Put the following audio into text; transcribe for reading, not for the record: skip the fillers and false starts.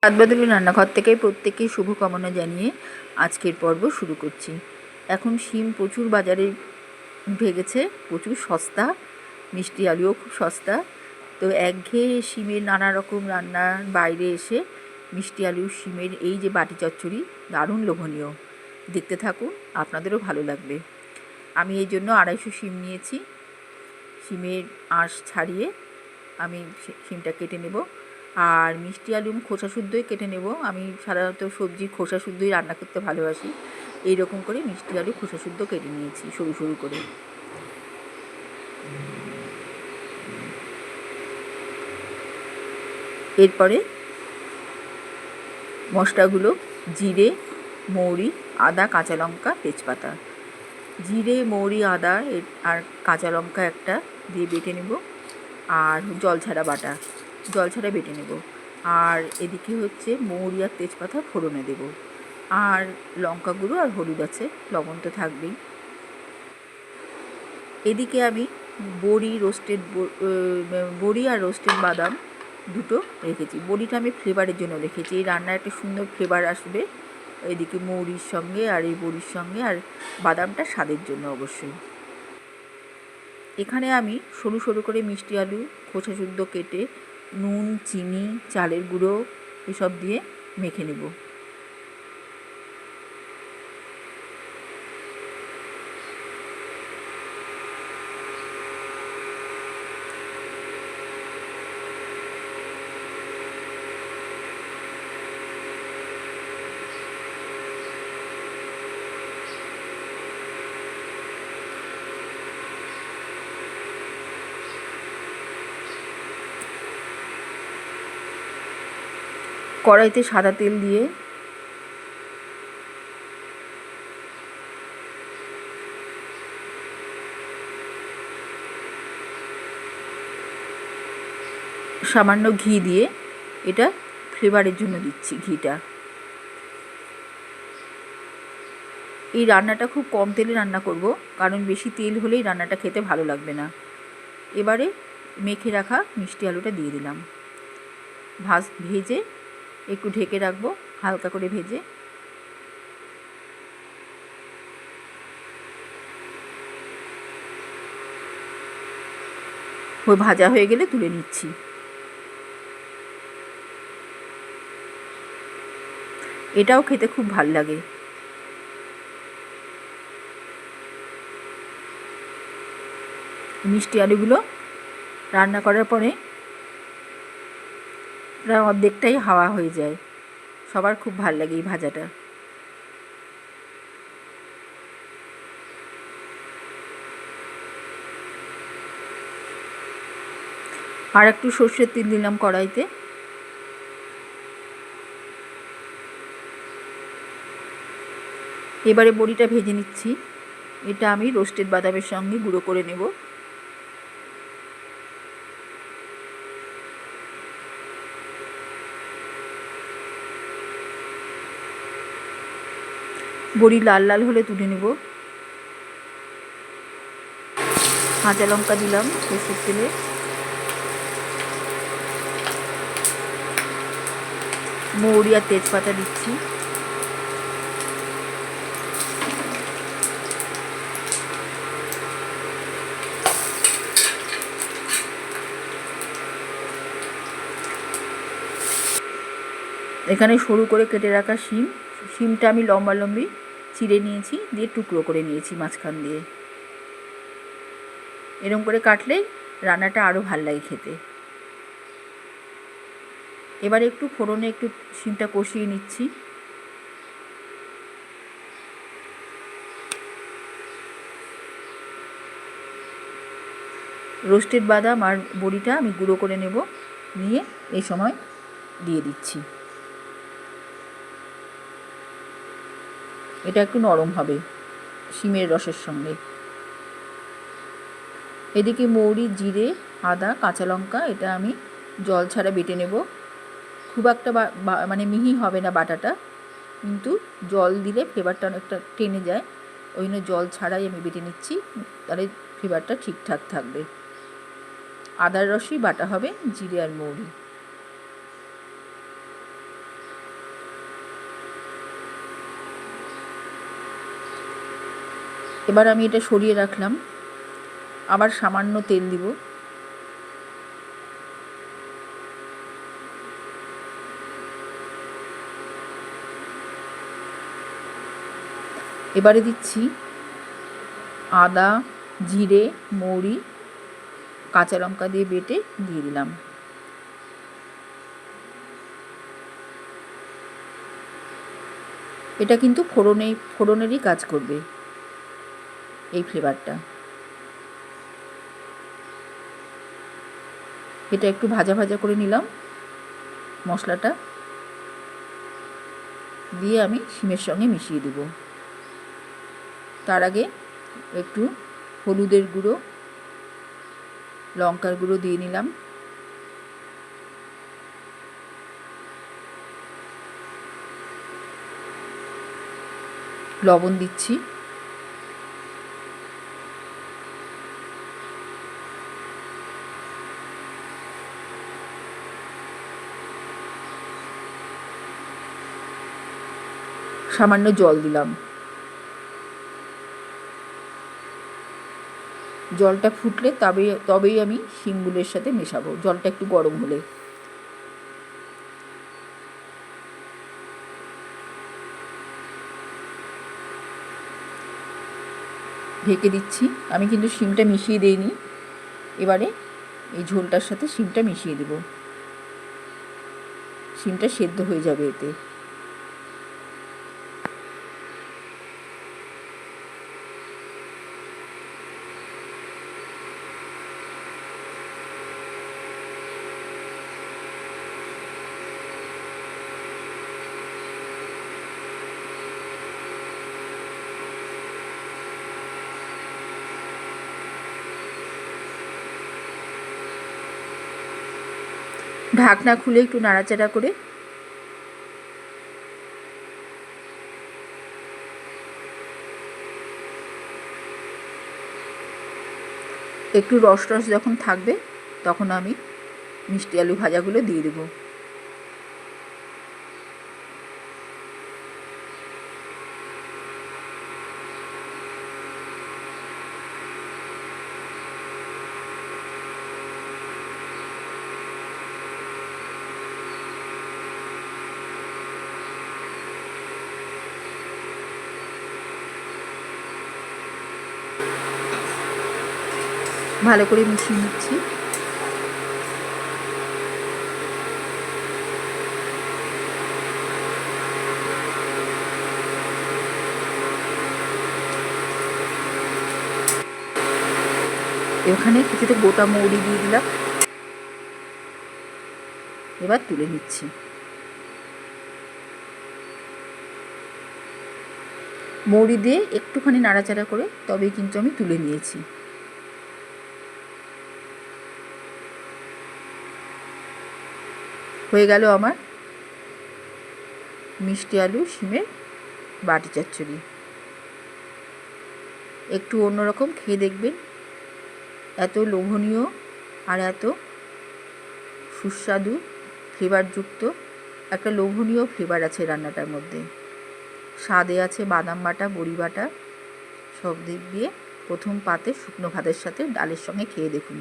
হাতবদলী রান্নাঘর থেকে প্রত্যেককে শুভকামনা জানিয়ে আজকের পর্ব শুরু করছি। এখন শিম প্রচুর বাজারে উঠে গেছে, প্রচুর সস্তা, মিষ্টি আলুও খুব সস্তা। তো একঘেয়ে শিমের নানা রকম রান্নার বাইরে এসে মিষ্টি আলু শিমের এই যে বাটি চচ্চড়ি দারুণ লোভনীয়। দেখতে থাকুন, আপনাদেরও ভালো লাগবে। আমি এই জন্য 250 শিম নিয়েছি। শিমের আঁশ ছাড়িয়ে আমি শিমটা কেটে নেব। আর মিষ্টি আলু খোসা শুদ্ধই কেটে নেব। আমি সাধারণত সবজির খোসা শুদ্ধই রান্না করতে ভালোবাসি। এইরকম করে মিষ্টি আলু খোসা শুদ্ধ কেটে নিয়েছি সরু সরু করে। এরপরে মশলাগুলো জিরে, মৌরি, আদা, কাঁচা লঙ্কা, তেজপাতা। জিরে, মৌরি, আদা আর কাঁচা লঙ্কা একটা দিয়ে বেটে নেব। আর জল ছাড়া বাটা, জল ছাড়া বেটে নেব। আর এদিকে হচ্ছে মৌরি আর তেজপাতা ফোড়নে দেব। আর লঙ্কা গুঁড়ো আর হলুদ আছে, লবণ তো থাকবেই। এদিকে আমি বড়ি আর রোস্টেড বাদাম দুটো রেখেছি। বড়িটা আমি ফ্লেভারের জন্য রেখেছি, এই রান্নার একটা সুন্দর ফ্লেভার আসবে এদিকে মৌরির সঙ্গে আর এই বড়ির সঙ্গে। আর বাদামটা স্বাদের জন্য অবশ্যই। এখানে আমি সরু সরু করে মিষ্টি আলু খোসা শুদ্ধ কেটে নুন, চিনি, চালের গুঁড়ো এসব দিয়ে মেখে নেব। কড়াইতে সাদা তেল দিয়ে সামান্য ঘি দিয়ে, এটা ফ্লেভারের জন্য দিচ্ছি ঘিটা। এই রান্নাটা খুব কম তেলে রান্না করব, কারণ বেশি তেল হলেই রান্নাটা খেতে ভালো লাগবে না। এবারে মেখে রাখা মিষ্টি আলুটা দিয়ে দিলাম। ভেজে একটু ঢেকে রাখবো, হালকা করে ভেজে। ভাজা হয়ে গেলে তুলে নিচ্ছি। এটাও খেতে খুব ভাল লাগে। মিষ্টি আলুগুলো রান্না করার পরে প্রায় অর্ধেকটাই হাওয়া হয়ে যায়, সবার খুব ভাল লাগে এই ভাজাটা। আর একটু সর্ষের তেল দিলাম কড়াইতে। এবারে বড়িটা ভেজে নিচ্ছি। এটা আমি রোস্টেড বাদামের সঙ্গে গুঁড়ো করে নেব। বড়ি লাল লাল হলে তুলে নেব। কাঁচা লঙ্কা দিলাম সর্ষের তেলে। মৌরি আর তেজপাতা দিচ্ছি। এখানে সরু করে কেটে রাখা শিমটা আমি লম্বা লম্বি চিড়ে নিয়েছি, দিয়ে টুকরো করে নিয়েছি মাঝখান দিয়ে। এরকম করে কাটলেই রান্নাটা আরও ভাল লাগে খেতে। এবারে একটু ফোড়নে একটু শিমটা কষিয়ে নিচ্ছি। রোস্টেড বাদাম আর বড়িটা আমি গুঁড়ো করে নেব, নিয়ে এই সময় দিয়ে দিচ্ছি। এটা একটু নরম হবে শিমের রসের সঙ্গে। এদিকে মৌরি, জিরে, আদা, কাঁচা লঙ্কা এটা আমি জল ছাড়া বেটে নেব। খুব একটা মানে মিহি হবে না বাটাটা, কিন্তু জল দিলে ফ্লেভারটা অনেকটা টেনে যায়, ওই জন্য জল ছাড়াই আমি বেটে নিচ্ছি, তাহলে ফ্লেভারটা ঠিকঠাক থাকবে। আদার রসই বাটা হবে জিরে আর মৌরি। এবার আমি এটা সরিয়ে রাখলাম, আবার সামান্য তেল দিব। এবারে দিচ্ছি আদা, জিরে, মৌরি, কাঁচা লঙ্কা দিয়ে বেটে দিয়ে দিলাম। এটা কিন্তু ফোড়নেরই কাজ করবে এই ফ্লেভারটা। এটা একটু ভাজা ভাজা করে নিলাম। মশলাটা দিয়ে আমি শিমের সঙ্গে মিশিয়ে দেব। তার আগে একটু হলুদের গুঁড়ো, লঙ্কার গুঁড়ো দিয়ে নিলাম। লবণ দিচ্ছি। সামান্য জল দিলাম। জলটা ফুটলে তবেই আমি শিমগুলের সাথে মেশাবো, জলটা একটু গরম হলে। ঢেকে দিচ্ছি। আমি কিন্তু শিমটা মিশিয়ে দিইনি। এবারে এই ঝোলটার সাথে শিমটা মিশিয়ে দেব। শিমটা সেদ্ধ হয়ে যাবে এতে। ঢাকনা খুলে একটু নাড়াচাড়া করে একটু রস যখন থাকবে তখন আমি মিষ্টি আলু ভাজাগুলো দিয়ে দেবো। ভালো করে মিশিয়ে নিচ্ছি। এখানে কিছুটা গোটা মৌরি দিয়ে দিলাম। এবার তুলে নিচ্ছি। মৌরি দিয়ে একটুখানি নাড়াচাড়া করে তবেই কিন্তু আমি তুলে নিয়েছি। হয়ে গেল আমার মিষ্টি আলু শিমের বাটি চচ্চড়ি। একটু অন্যরকম খেয়ে দেখবেন। এত লোভনীয় আর এত সুস্বাদু ফ্লেভারযুক্ত একটা লোভনীয় ফ্লেভার আছে রান্নাটার মধ্যে। স্বাদে আছে বাদাম বাটা, বড়ি বাটা, সব দিক দিয়ে প্রথম পাতে শুকনো ভাতের সাথে ডালের সঙ্গে খেয়ে দেখুন।